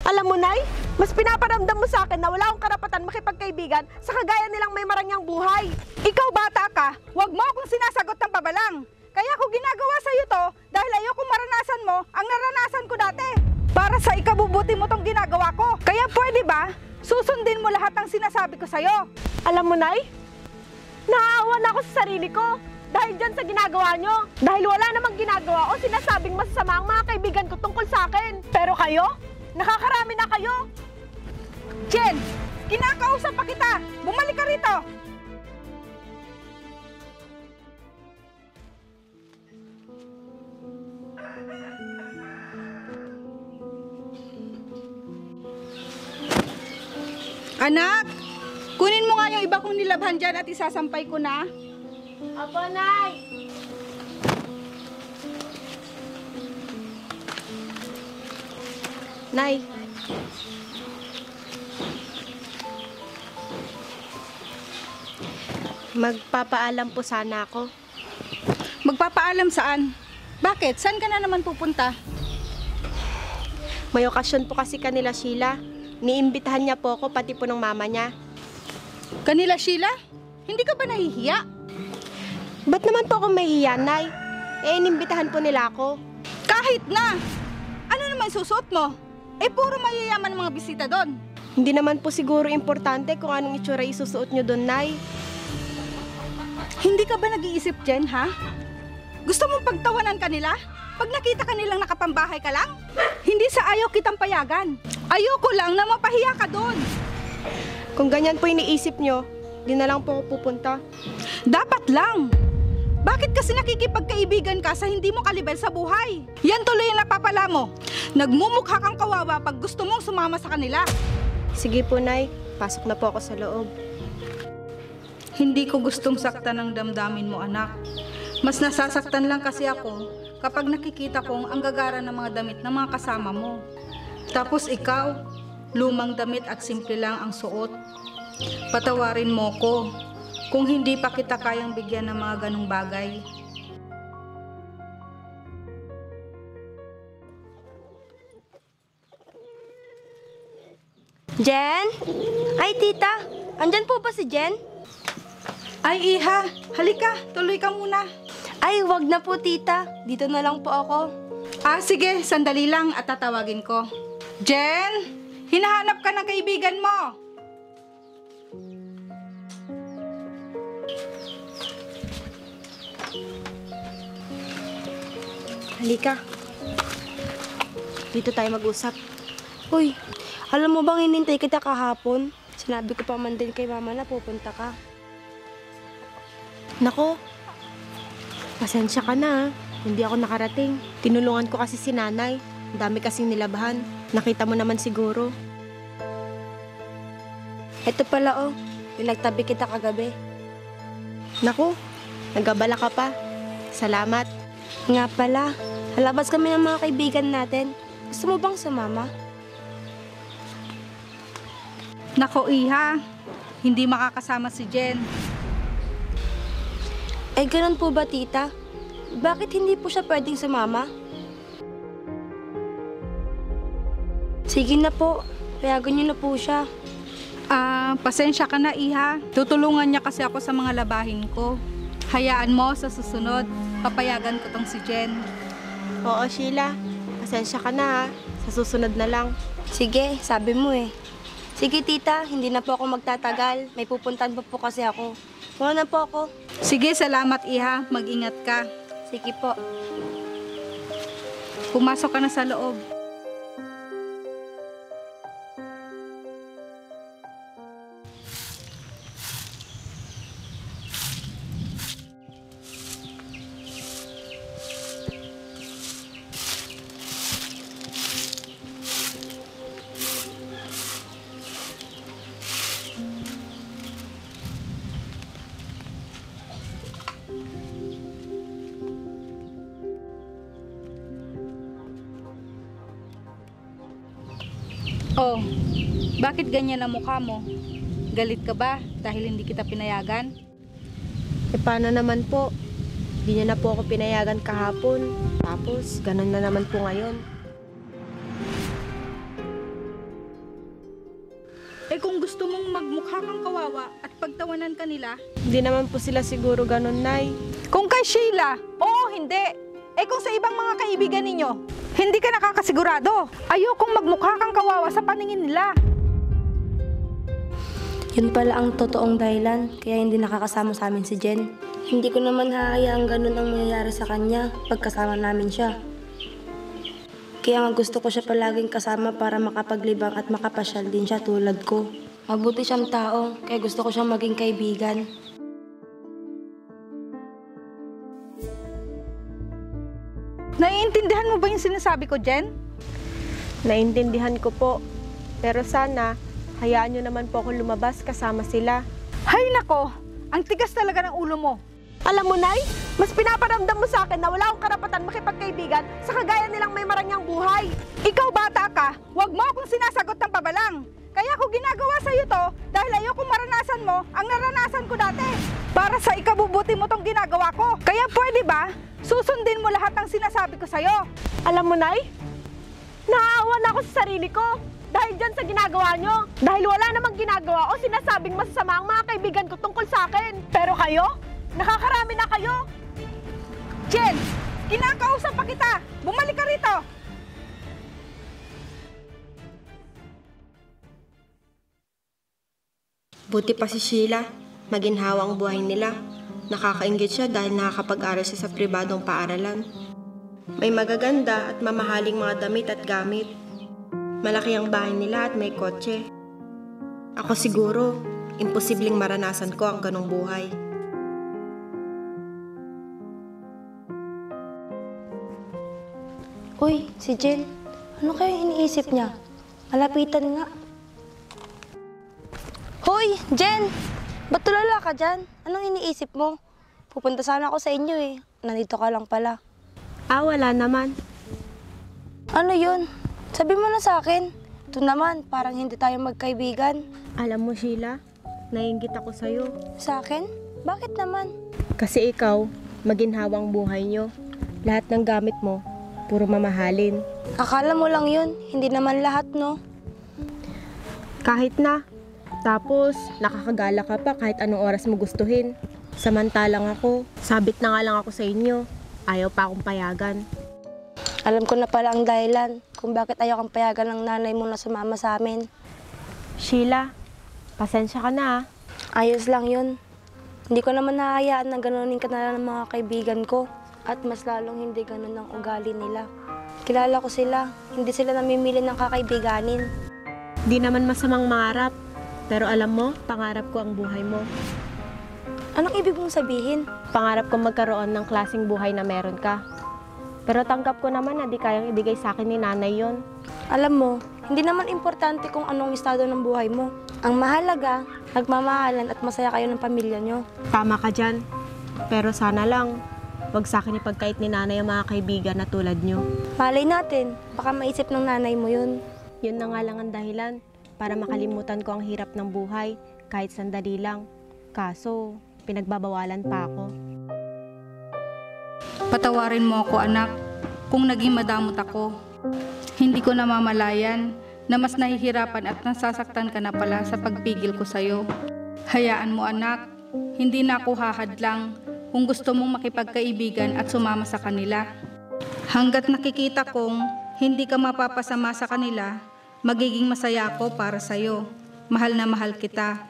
Alam mo, Nay, mas pinaparamdam mo sa akin na wala akong karapatan makipagkaibigan sa kagaya nilang may marangyang buhay. Ikaw bata ka, huwag mo akong sinasagot ng pabalang. Kaya ako ginagawa sa'yo to dahil ayokong maranasan mo ang naranasan ko dati. Para sa ikabubuti mo tong ginagawa ko. Kaya pwede ba, susundin mo lahat ng sinasabi ko sa'yo? Alam mo, Nay, naaawa na ako sa sarili ko dahil dyan sa ginagawa nyo. Dahil wala namang ginagawa o sinasabing masasama ang mga kaibigan ko tungkol sa akin. Pero kayo, nakakarami na kayo. Jen, kinakausap pa kita. Bumalik ka rito. Anak, kunin mo nga yung iba kong nilabhan dyan at isasampay ko na. Apo, Nay. Nay. Magpapaalam po sana ako. Magpapaalam saan? Bakit? Saan ka na naman pupunta? May okasyon po kasi kanila Sheila. Niimbitahan niya po ako, pati po ng mama niya. Kanila Sheila? Hindi ka ba nahihiya? Ba't naman po ako mahihiya, Nay? Inimbitahan po nila ako. Kahit na! Ano naman susuot mo? Puro mayayaman ang mga bisita doon. Hindi naman po siguro importante kung anong itsura isusuot niyo doon, Nay. Hindi ka ba nag-iisip, Jen, ha? Gusto mong pagtawanan kanila? Pag nakita ka nilang nakapambahay ka lang? Hindi sa ayaw kitang payagan. Ayoko lang na mapahiya ka doon. Kung ganyan po iniisip nyo, di na lang po ako pupunta. Dapat lang. Bakit kasi nakikipagkaibigan ka sa hindi mo kalibel sa buhay? Yan tuloy ang napapala mo. Nagmumukha kang kawawa pag gusto mong sumama sa kanila. Sige po, Nay. Pasok na po ako sa loob. Hindi ko gustong saktan ang damdamin mo, anak. Mas nasasaktan lang kasi ako kapag nakikita kong ang gagara ng mga damit ng mga kasama mo. Tapos ikaw, lumang damit at simple lang ang suot. Patawarin mo ko kung hindi pa kita kayang bigyan ng mga ganong bagay. Jen? Ay, tita. Andyan po ba si Jen? Ay, iha. Halika, tuloy ka muna. Ay, wag na po, tita. Dito na lang po ako. Sige, sandali lang at tatawagin ko. Jen, hinahanap ka ng kaibigan mo. Halika. Dito tayo mag-usap. Uy, alam mo bang hinintay kita kahapon? Sinabi ko pa man din kay mama na pupunta ka. Nako, pasensya ka na. Hindi ako nakarating. Tinulungan ko kasi si nanay. Ang dami kasing nilabahan. Nakita mo naman siguro. Ito pala yung nagtabi kita kagabi. Naku, nagabala ka pa. Salamat. Nga pala, halabas kami ng mga kaibigan natin. Gusto mo bang sumama? Nako, iha. Hindi makakasama si Jen. Ganun po ba, tita? Bakit hindi po siya pwedeng sumama? Sige na po, payagan niyo na po siya. Pasensya ka na, iha. Tutulungan niya kasi ako sa mga labahin ko. Hayaan mo sa susunod, papayagan ko tong si Jen. Oo, Sheila. Pasensya ka na ha. Sa susunod na lang. Sige, sabi mo eh. Sige, tita, hindi na po ako magtatagal. May pupuntahan pa po kasi ako. Muna na po ako. Sige, salamat, iha. Mag-ingat ka. Sige po. Pumasok ka na sa loob. Oh, bakit ganyan ang mukha mo? Galit ka ba dahil hindi kita pinayagan? Paano naman po? Hindi niya na po ako pinayagan kahapon. Tapos, ganun na naman po ngayon. Eh kung gusto mong magmukha kang kawawa at pagtawanan ka nila, Hindi naman po sila siguro ganun, Nay. kung kay Sheila, oo, hindi. Eh kung sa ibang mga kaibigan ninyo, hindi ka nakakasigurado. Ayokong magmukha kang kawawa sa paningin nila. Yun pala ang totoong dahilan, kaya hindi nakakasama sa amin si Jen. Hindi ko naman hahayaang ganun ang mangyayari sa kanya pagkasama namin siya. Kaya nga gusto ko siya palaging kasama para makapaglibang at makapasyal din siya tulad ko. Mabuti siyang tao, kaya gusto ko siyang maging kaibigan. Naiintindihan mo ba yung sinasabi ko, Jen? Naintindihan ko po. Pero sana, hayaan nyo naman po akong lumabas kasama sila. Hay nako, ang tigas talaga ng ulo mo. Alam mo, Nay, mas pinaparamdam mo sa akin na wala akong karapatan makipagkaibigan sa kagaya nilang may marangyang buhay. Ikaw bata ka, huwag mo akong sinasagot ng pabalang. Kaya ako ginagawa sa'yo to dahil ayokong maranasan mo ang naranasan ko dati. Para sa ikabubuti mo tong ginagawa ko. Kaya pwede ba, susundin mo lahat ng sinasabi ko sa'yo? Alam mo, Nay, naaawa na ako sa sarili ko dahil dyan sa ginagawa nyo. Dahil wala namang ginagawa o sinasabing masasama ang mga kaibigan ko tungkol sa akin. Pero kayo, nakakarami na kayo. Jen, kinakausap pa kita. Bumalik ka rito. Buti pa si Sheila, maginhawa ang buhay nila. Nakakainggit siya dahil nakakapag-aral siya sa pribadong paaralan. May magaganda at mamahaling mga damit at gamit. Malaki ang bahay nila at may kotse. Ako siguro, imposibleng maranasan ko ang ganong buhay. Uy, si Jen, ano kaya iniisip niya? Malapitan nga. Hoy, Jen! Ba't tulala ka dyan? Anong iniisip mo? Pupunta sana ako sa inyo eh. Nandito ka lang pala. Wala naman. Ano yun? Sabi mo na sa akin. Ito naman, parang hindi tayo magkaibigan. Alam mo, Sheila, naiinggit ako sa'yo. Sa akin? Bakit naman? Kasi ikaw, maginhawang buhay nyo. Lahat ng gamit mo, puro mamahalin. Akala mo lang yun. Hindi naman lahat, no? Kahit na. Tapos, nakakagala ka pa kahit anong oras mo gustuhin. Samantalang ako, sabit na nga lang ako sa inyo. Ayaw pa akong payagan. Alam ko na pala ang dahilan kung bakit ayaw kang payagan ng nanay mo na sumama sa amin. Sheila, pasensya ka na. Ayos lang yun. Hindi ko naman nahahayaan na ganunin ka na lang ng mga kaibigan ko. At mas lalong hindi ganun ang ugali nila. Kilala ko sila. Hindi sila namimili ng kakaibiganin. Di naman masamang mangarap. Pero alam mo, pangarap ko ang buhay mo. Anong ibig mong sabihin? Pangarap ko magkaroon ng klaseng buhay na meron ka. Pero tanggap ko naman na di kayang ibigay sa akin ni nanay yon. Alam mo, hindi naman importante kung anong estado ng buhay mo. Ang mahalaga, nagmamahalan at masaya kayo ng pamilya nyo. Tama ka dyan. Pero sana lang, wag sa akin ipagkait ni nanay ang mga kaibigan na tulad nyo. Malay natin, baka maisip ng nanay mo yun. Yun na nga lang ang dahilan para makalimutan ko ang hirap ng buhay kahit sandali lang. Kaso, pinagbabawalan pa ako. Patawarin mo ako, anak, kung naging madamot ako. Hindi ko namamalayan na mas nahihirapan at nasasaktan ka na pala sa pagpigil ko sa'yo. Hayaan mo, anak, hindi na ako hahadlang kung gusto mong makipagkaibigan at sumama sa kanila. Hanggat nakikita kong hindi ka mapapasama sa kanila, magiging masaya ako para sa'yo. Mahal na mahal kita.